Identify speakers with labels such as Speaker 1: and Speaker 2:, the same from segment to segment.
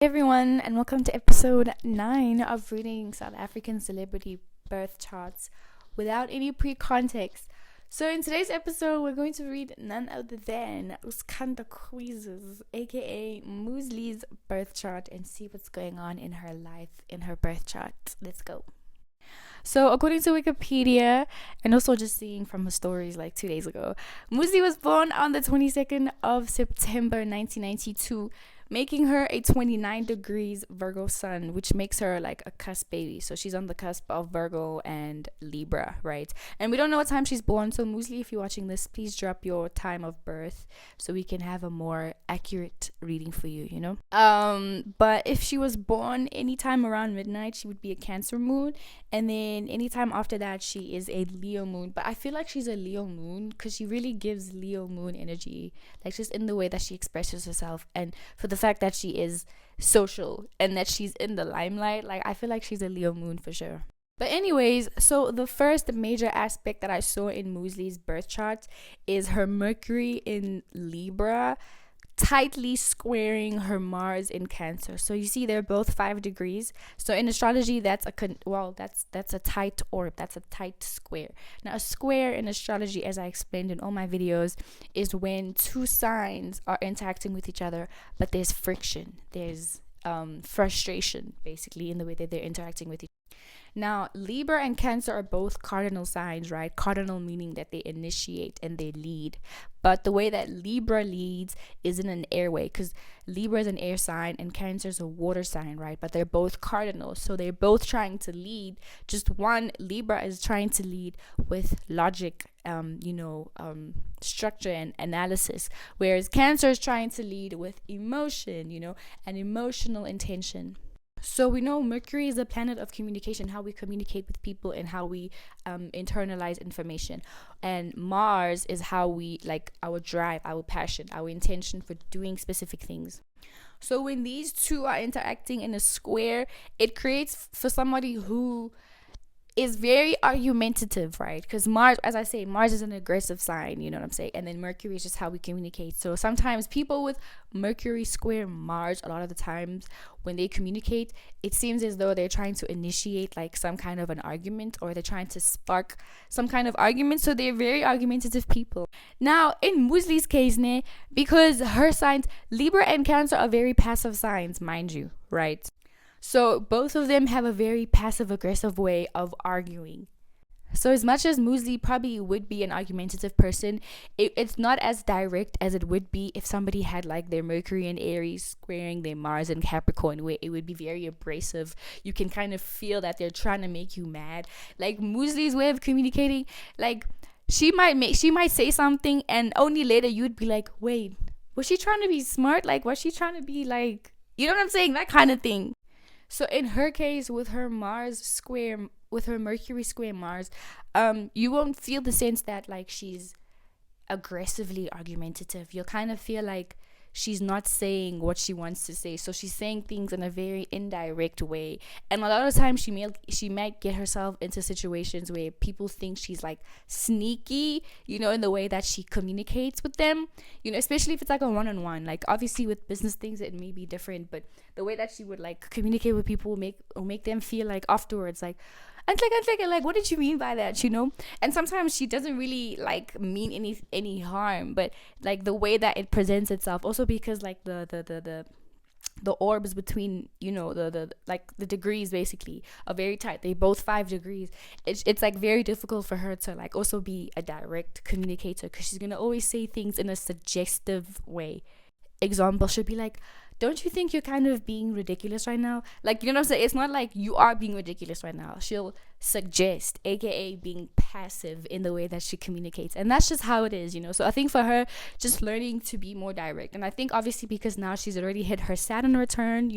Speaker 1: Everyone, and welcome to episode 9 of reading South African celebrity birth charts without any pre-context. So in today's episode, we're going to read none other than Uskanda Quizzes, aka Moozlie's birth chart, and see what's going on in her life in her birth chart. Let's go. So according to Wikipedia, and also just seeing from her stories like 2 days ago, Moozlie was born on the 22nd of September 1992, making her a 29 degrees Virgo sun, which makes her like a cusp baby. So she's on the cusp of Virgo and Libra, right? And we don't know what time she's born. So Moozlie, if you're watching this, please drop your time of birth so we can have a more accurate reading for you, you know? But if she was born anytime around midnight, she would be a Cancer moon. And then anytime after that, she is a Leo moon. But I feel like she's a Leo moon because she really gives Leo moon energy, like just in the way that she expresses herself. And for the fact that she is social and that she's in the limelight, like I feel like she's a Leo moon for sure. But anyways, so the first major aspect that I saw in Moozlie's birth chart is her Mercury in Libra tightly squaring her Mars in Cancer. So you see they're both 5 degrees. So in astrology, that's a tight orb, that's a tight square. Now a square in astrology, as I explained in all my videos, is when two signs are interacting with each other, but there's friction, there's frustration basically in the way that they're interacting with each other. Now, Libra and Cancer are both cardinal signs, right? Cardinal meaning that they initiate and they lead. But the way that Libra leads is in an airway, because Libra is an air sign and Cancer is a water sign, right? But they're both cardinal, so they're both trying to lead. Just one, Libra is trying to lead with logic, structure and analysis, whereas Cancer is trying to lead with emotion, and emotional intention. So we know Mercury is a planet of communication, how we communicate with people and how we internalize information. And Mars is how we, like, our drive, our passion, our intention for doing specific things. So when these two are interacting in a square, it creates for somebody who is very argumentative, right? Because Mars, as I say, Mars is an aggressive sign, you know what I'm saying? And then Mercury is just how we communicate. So sometimes people with Mercury square Mars, a lot of the times when they communicate, it seems as though they're trying to initiate like some kind of an argument, or they're trying to spark some kind of argument. So they're very argumentative people. Now in Moozlie's case, because her signs, Libra and Cancer, are very passive signs, mind you, right? So both of them have a very passive-aggressive way of arguing. So as much as Moozlie probably would be an argumentative person, it's not as direct as it would be if somebody had like their Mercury and Aries squaring their Mars and Capricorn, where it would be very abrasive. You can kind of feel that they're trying to make you mad. Like Moozlie's way of communicating, like she might say something and only later you'd be like, wait, was she trying to be smart? Like, was she trying to be like, you know what I'm saying? That kind of thing. So in her case, with her Mercury square Mars, you won't feel the sense that like she's aggressively argumentative. You'll kind of feel like she's not saying what she wants to say. So she's saying things in a very indirect way. And a lot of times she might get herself into situations where people think she's like sneaky, in the way that she communicates with them, especially if it's like a one-on-one. Like obviously with business things, it may be different, but the way that she would like communicate with people will make them feel like afterwards, like, and like, what did you mean by that, And sometimes she doesn't really like mean any harm, but like the way that it presents itself, also because like the orbs between the degrees basically are very tight. They both 5 degrees. It's like very difficult for her to like also be a direct communicator, because she's gonna always say things in a suggestive way. Example should be like, don't you think you're kind of being ridiculous right now? Like, you know what I'm saying? It's not like you are being ridiculous right now. She'll suggest, aka being passive in the way that she communicates. And that's just how it is, So I think for her, just learning to be more direct. And I think obviously because now she's already hit her Saturn return,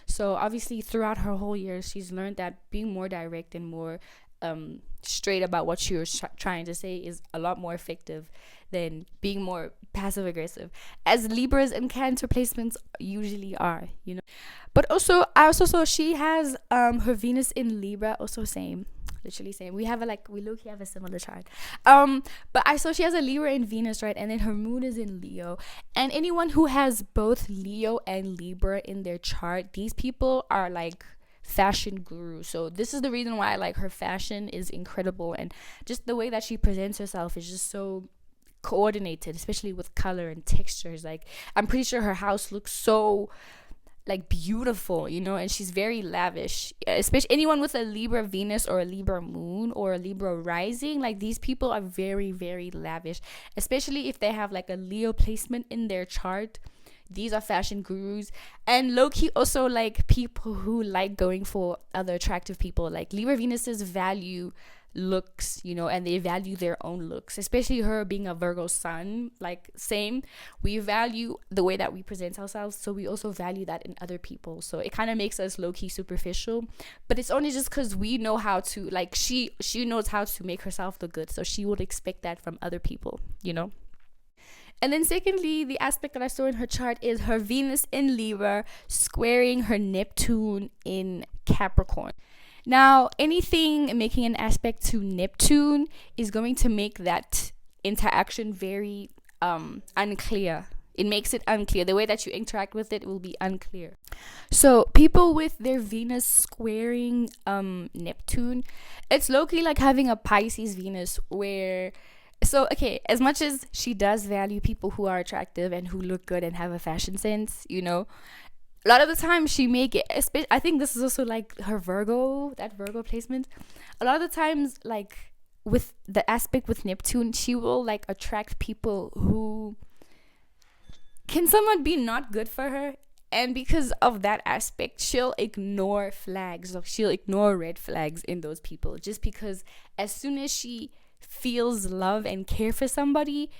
Speaker 1: So obviously throughout her whole year, she's learned that being more direct and more straight about what she was trying to say is a lot more effective than being more passive aggressive, as Libras and Cancer placements usually are, But also I also saw she has her Venus in Libra, also same. literally same. We have we low-key have a similar chart. But I saw she has a Libra in Venus, right? And then her moon is in Leo. And anyone who has both Leo and Libra in their chart, these people are like fashion guru. So this is the reason why like her fashion is incredible, and just the way that she presents herself is just so coordinated, especially with color and textures. Like I'm pretty sure her house looks so like beautiful, and she's very lavish. Especially anyone with a Libra Venus or a Libra moon or a Libra rising, like these people are very, very lavish, especially if they have like a Leo placement in their chart. These are fashion gurus, and low-key also like people who like going for other attractive people. Like Libra Venuses value looks, and they value their own looks, especially her being a Virgo sun. Like same, we value the way that we present ourselves, so we also value that in other people. So it kind of makes us low-key superficial, but it's only just because we know how to, like, she knows how to make herself look good, so she would expect that from other people. And then secondly, the aspect that I saw in her chart is her Venus in Libra squaring her Neptune in Capricorn. Now, anything making an aspect to Neptune is going to make that interaction very unclear. It makes it unclear. The way that you interact with it will be unclear. So people with their Venus squaring Neptune, it's low-key like having a Pisces Venus where... So, okay, as much as she does value people who are attractive and who look good and have a fashion sense, a lot of the time she make it, I think this is also like her that Virgo placement. A lot of the times, like with the aspect with Neptune, she will like attract people who can somewhat be not good for her. And because of that aspect, she'll ignore flags, or she'll ignore red flags in those people, just because as soon as she feels love and care for somebody,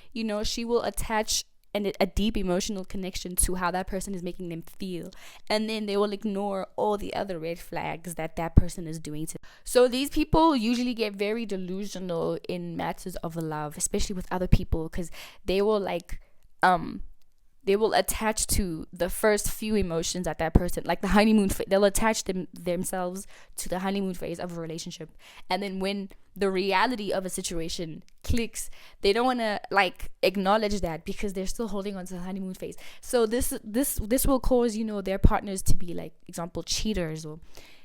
Speaker 1: she will attach a deep emotional connection to how that person is making them feel, and then they will ignore all the other red flags that person is doing to them. So these people usually get very delusional in matters of love, especially with other people, because they will they will attach to the first few emotions that person, like the honeymoon they'll attach themselves to the honeymoon phase of a relationship, and then when the reality of a situation clicks, they don't want to like acknowledge that because they're still holding on to the honeymoon phase. So this will cause their partners to be like, example, cheaters, or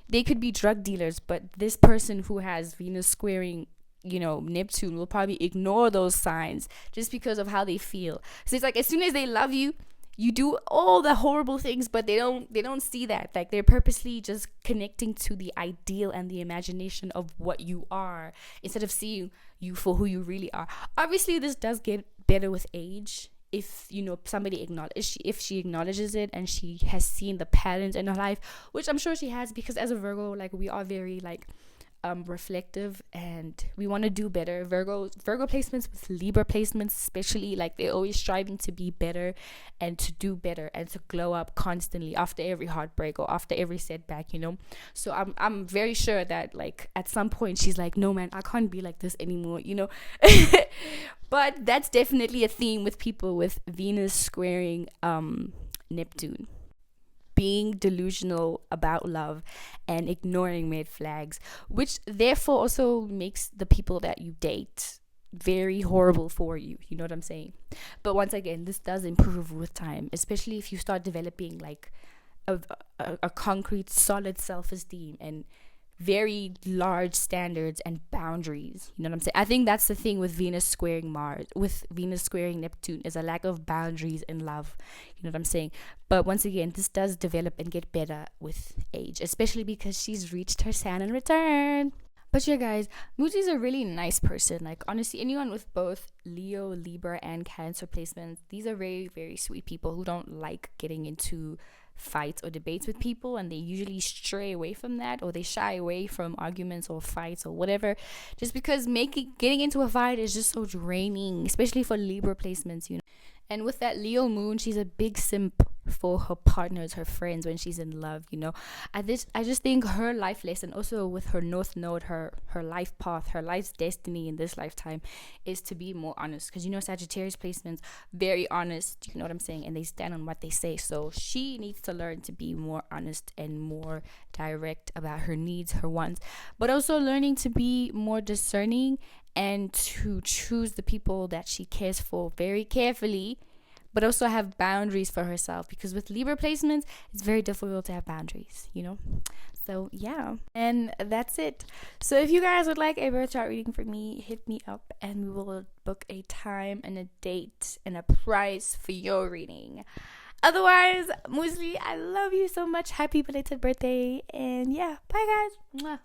Speaker 1: they could be drug dealers, but this person who has Venus squaring Neptune will probably ignore those signs just because of how they feel. So it's like as soon as they love you, you do all the horrible things, but they don't see that. Like they're purposely just connecting to the ideal and the imagination of what you are instead of seeing you for who you really are. Obviously, this does get better with age. If somebody if she acknowledges it and she has seen the patterns in her life, which I'm sure she has, because as a Virgo, like we are very like reflective and we want to do better. Virgo placements with Libra placements especially, like they're always striving to be better and to do better and to glow up constantly after every heartbreak or after every setback. So I'm very sure that like at some point she's like, no man, I can't be like this anymore. But that's definitely a theme with people with Venus squaring Neptune, being delusional about love and ignoring red flags, which therefore also makes the people that you date very horrible for you. You know what I'm saying? But once again, this does improve with time, especially if you start developing like a concrete, solid self-esteem and very large standards and boundaries. You know what I'm saying? I think that's the thing with Venus squaring Neptune, is a lack of boundaries in love. You know what I'm saying? But once again, this does develop and get better with age, especially because she's reached her Saturn return. But yeah, guys, Moozlie's a really nice person. Like, honestly, anyone with both Leo, Libra, and Cancer placements, these are very, very sweet people who don't like getting into fights or debates with people, and they usually stray away from that, or they shy away from arguments or fights or whatever, just because getting into a fight is just so draining, especially for Libra placements. And with that Leo moon, she's a big simp. for her partners, her friends when she's in love, you know. I just think her life lesson, also with her North Node, her life path, her life's destiny in this lifetime, is to be more honest. Because, you know, Sagittarius placements, very honest, you know what I'm saying, and they stand on what they say. So she needs to learn to be more honest and more direct about her needs, her wants, but also learning to be more discerning and to choose the people that she cares for very carefully, but also have boundaries for herself, because with Libra placements, it's very difficult to have boundaries, you know. So yeah, and that's it. So if you guys would like a birth chart reading from me, hit me up and we will book a time and a date and a price for your reading. Otherwise, Moozlie, I love you so much. Happy belated birthday. And yeah, bye guys. Mwah.